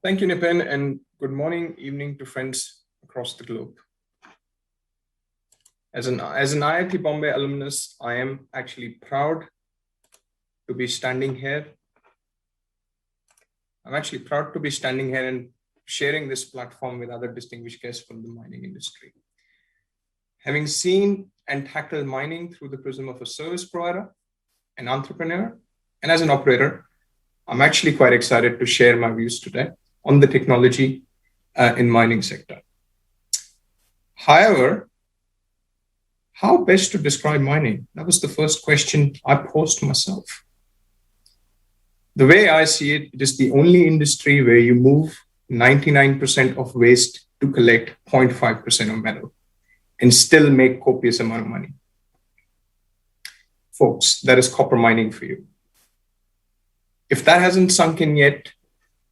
Thank you, Nipin, and good morning, evening to friends across the globe. As an IIT Bombay alumnus, I am actually proud to be standing here. I'm actually proud to be standing here and sharing this platform with other distinguished guests from the mining industry. Having seen and tackled mining through the prism of a service provider, an entrepreneur, and as an operator, I'm actually quite excited to share my views today on the technology in mining sector. However, how best to describe mining? That was the first question I posed to myself. The way I see it, it is the only industry where you move 99% of waste to collect 0.5% of metal and still make copious amount of money. Folks, that is copper mining for you. If that hasn't sunk in yet,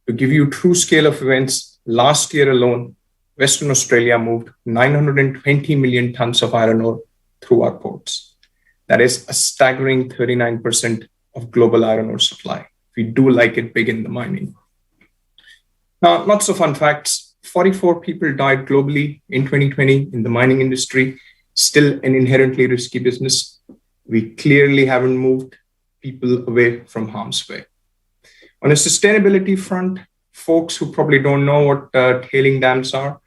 to give you true scale of events, last year alone, Western Australia moved 920 million tons of iron ore through our ports. That is a staggering 39% of global iron ore supply. We do like it big in the mining. Now, lots of fun facts. 44 people died globally in 2020 in the mining industry, still an inherently risky business. We clearly haven't moved people away from harm's way. On a sustainability front, folks who probably don't know what tailing dams are,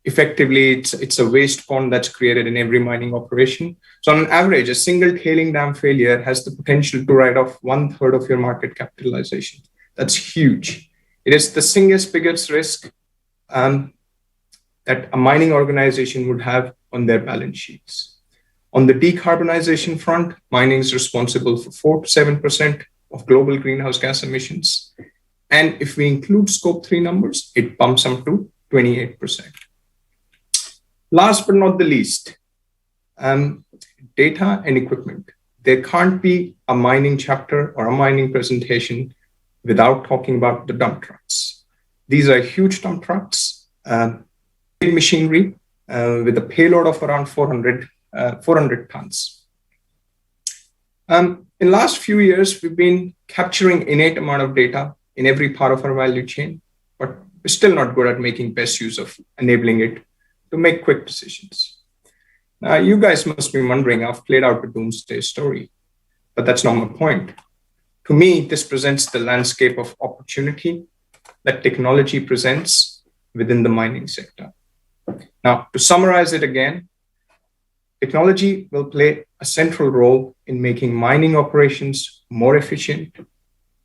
effectively, it's a waste pond that's created in every mining operation. So on average, a single tailing dam failure has the potential to write off 1/3 of your market capitalization. That's huge. It is the single biggest risk that a mining organization would have on their balance sheets. On the decarbonization front, mining is responsible for 4 to 7% of global greenhouse gas emissions. And if we include scope 3 numbers, it bumps up to 28%. Last but not the least, data and equipment. There can't be a mining chapter or a mining presentation without talking about the dump trucks. These are huge dump trucks, big machinery with a payload of around 400 tons. In the last few years, we've been capturing innate amount of data in every part of our value chain, but we're still not good at making best use of enabling it to make quick decisions. Now, you guys must be wondering, I've played out the doomsday story, but that's not my point. To me, this presents the landscape of opportunity that technology presents within the mining sector. Now, to summarize it again, technology will play a central role in making mining operations more efficient,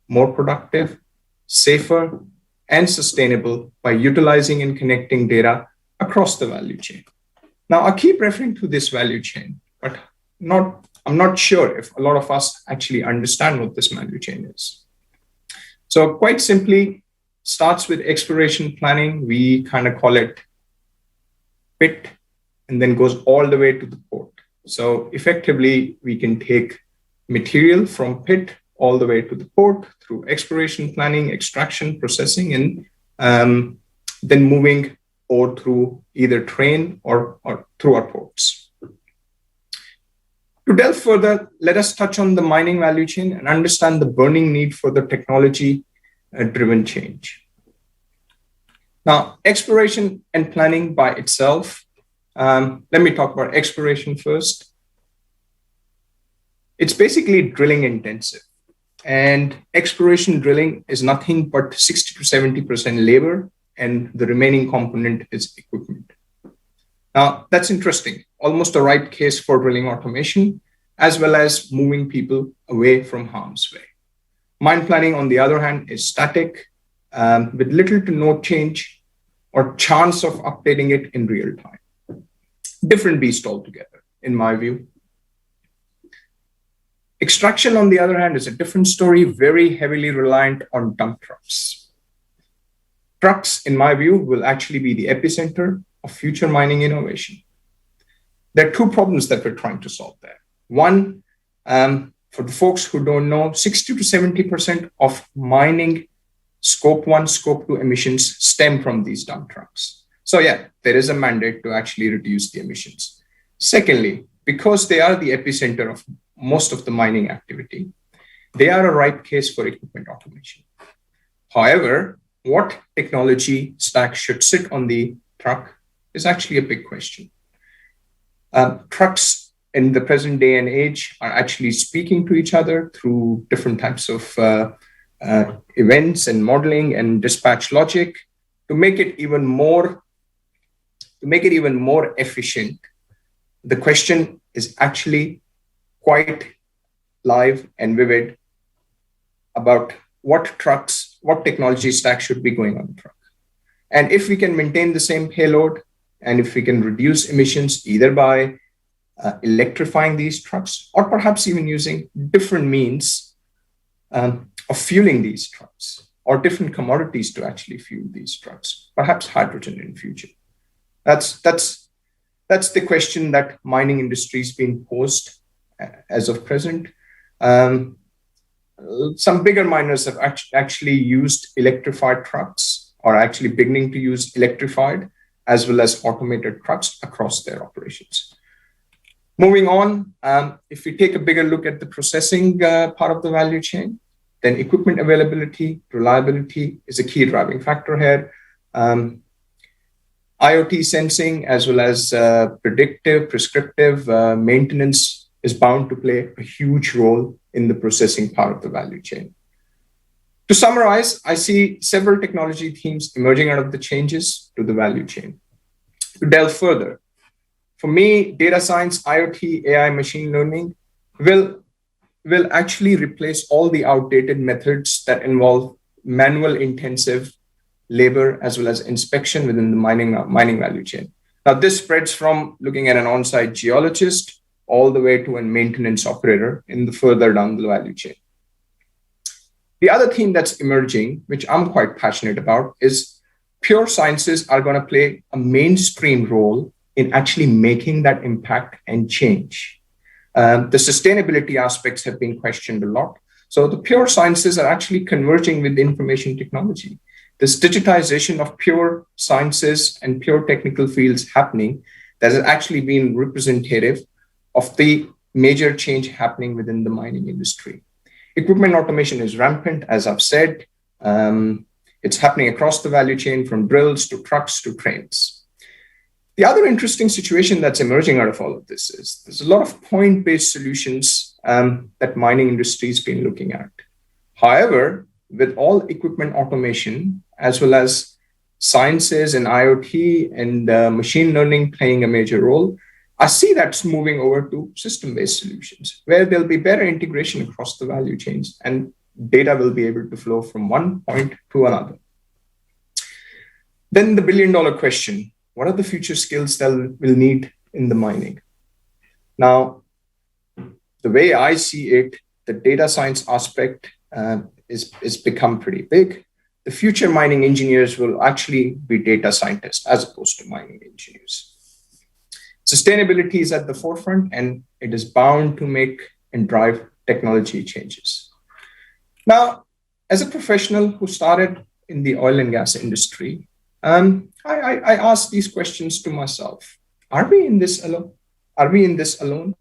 more productive, safer, and sustainable by utilizing and connecting data across the value chain. Now, I keep referring to this value chain, but I'm not sure if a lot of us actually understand what this value chain is. So quite simply, starts with exploration planning. We kind of call it pit, and then goes all the way to the port. So effectively, we can take material from pit all the way to the port through exploration planning, extraction, processing, and then moving ore through either train or through our ports. To delve further, let us touch on the mining value chain and understand the burning need for the technology-driven change. Now, exploration and planning by itself. Let me talk about exploration first. It's basically drilling intensive, and exploration drilling is nothing but 60 to 70% labor, and the remaining component is equipment. Now, that's interesting. Almost a right case for drilling automation, as well as moving people away from harm's way. Mine planning, on the other hand, is static, with little to no change or chance of updating it in real time. Different beast altogether, in my view. Extraction, on the other hand, is a different story, very heavily reliant on dump trucks. Trucks, in my view, will actually be the epicenter of future mining innovation. There are two problems that we're trying to solve there. One, for the folks who don't know, 60 to 70% of mining scope 1, scope 2 emissions stem from these dump trucks. So yeah, there is a mandate to actually reduce the emissions. Secondly, because they are the epicenter of most of the mining activity, they are a ripe case for equipment automation. However, what technology stack should sit on the truck is actually a big question. Trucks in the present day and age are actually speaking to each other through different types of events and modeling and dispatch logic to make it even more efficient. The question is actually quite live and vivid about what technology stack should be going on the truck. And if we can maintain the same payload, and if we can reduce emissions either by electrifying these trucks or perhaps even using different means of fueling these trucks or different commodities to actually fuel these trucks, perhaps hydrogen in future. That's the question that mining industry is being posed as of present. Some bigger miners have actually used electrified trucks or actually beginning to use electrified as well as automated trucks across their operations. Moving on, if we take a bigger look at the processing part of the value chain, then equipment availability, reliability is a key driving factor here. IoT sensing as well as predictive, prescriptive maintenance is bound to play a huge role in the processing part of the value chain. To summarize, I see several technology themes emerging out of the changes to the value chain. To delve further, for me, data science, IoT, AI, machine learning will actually replace all the outdated methods that involve manual intensive labor as well as inspection within the mining value chain. Now, this spreads from looking at an on-site geologist all the way to a maintenance operator in the further down the value chain. The other theme that's emerging, which I'm quite passionate about, is pure sciences are going to play a mainstream role in actually making that impact and change. The sustainability aspects have been questioned a lot. So the pure sciences are actually converging with information technology. This digitization of pure sciences and pure technical fields happening that has actually been representative of the major change happening within the mining industry. Equipment automation is rampant, as I've said. It's happening across the value chain from drills to trucks to trains. The other interesting situation that's emerging out of all of this is there's a lot of point-based solutions that mining industry has been looking at. However, with all equipment automation, as well as sciences and IoT and machine learning playing a major role, I see that's moving over to system-based solutions where there'll be better integration across the value chains and data will be able to flow from one point to another. Then the billion-dollar question, what are the future skills that we'll need in the mining? Now, the way I see it, the data science aspect is become pretty big. The future mining engineers will actually be data scientists as opposed to mining engineers. Sustainability is at the forefront and it is bound to make and drive technology changes. Now, as a professional who started in the oil and gas industry, I asked these questions to myself. Are we in this alone? Are we in this alone?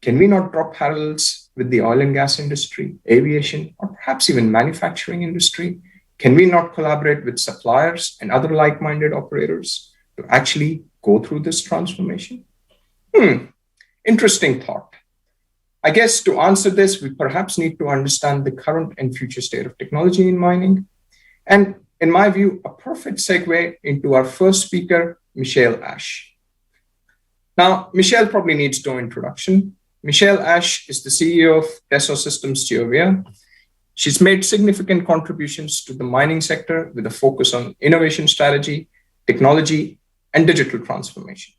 Can we not draw parallels with the oil and gas industry, aviation, or perhaps even manufacturing industry? Can we not collaborate with suppliers and other like-minded operators to actually go through this transformation? Interesting thought. I guess to answer this, we perhaps need to understand the current and future state of technology in mining. And in my view, a perfect segue into our first speaker, Michelle Ash. Now, Michelle probably needs no introduction. Michelle Ash is the CEO of Dassault Systems Geovia. She's made significant contributions to the mining sector with a focus on innovation strategy, technology, and digital transformation.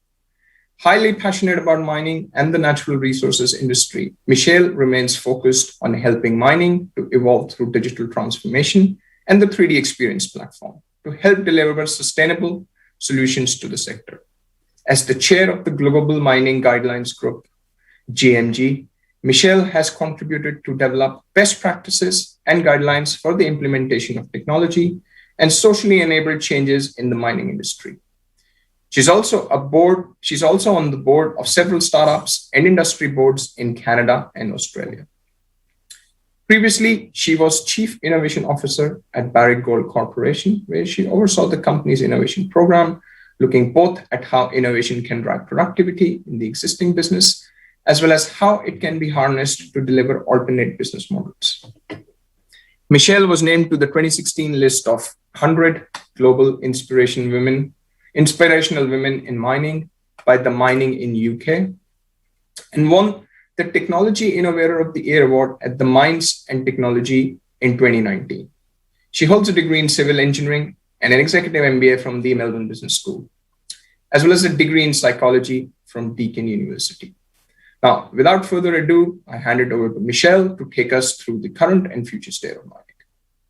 Highly passionate about mining and the natural resources industry, Michelle remains focused on helping mining to evolve through digital transformation and the 3D experience platform to help deliver sustainable solutions to the sector. As the chair of the Global Mining Guidelines Group, GMG, Michelle has contributed to develop best practices and guidelines for the implementation of technology and socially enabled changes in the mining industry. She's also on the board of several startups and industry boards in Canada and Australia. Previously, she was Chief Innovation Officer at Barrick Gold Corporation, where she oversaw the company's innovation program, looking both at how innovation can drive productivity in the existing business, as well as how it can be harnessed to deliver alternate business models. Michelle was named to the 2016 list of 100 global inspirational women in mining by the Mining in UK, and won the Technology Innovator of the Year Award at the Mines and Technology in 2019. She holds a degree in civil engineering and an executive MBA from the Melbourne Business School, as well as a degree in psychology from Deakin University. Now, without further ado, I hand it over to Michelle to take us through the current and future state of mind.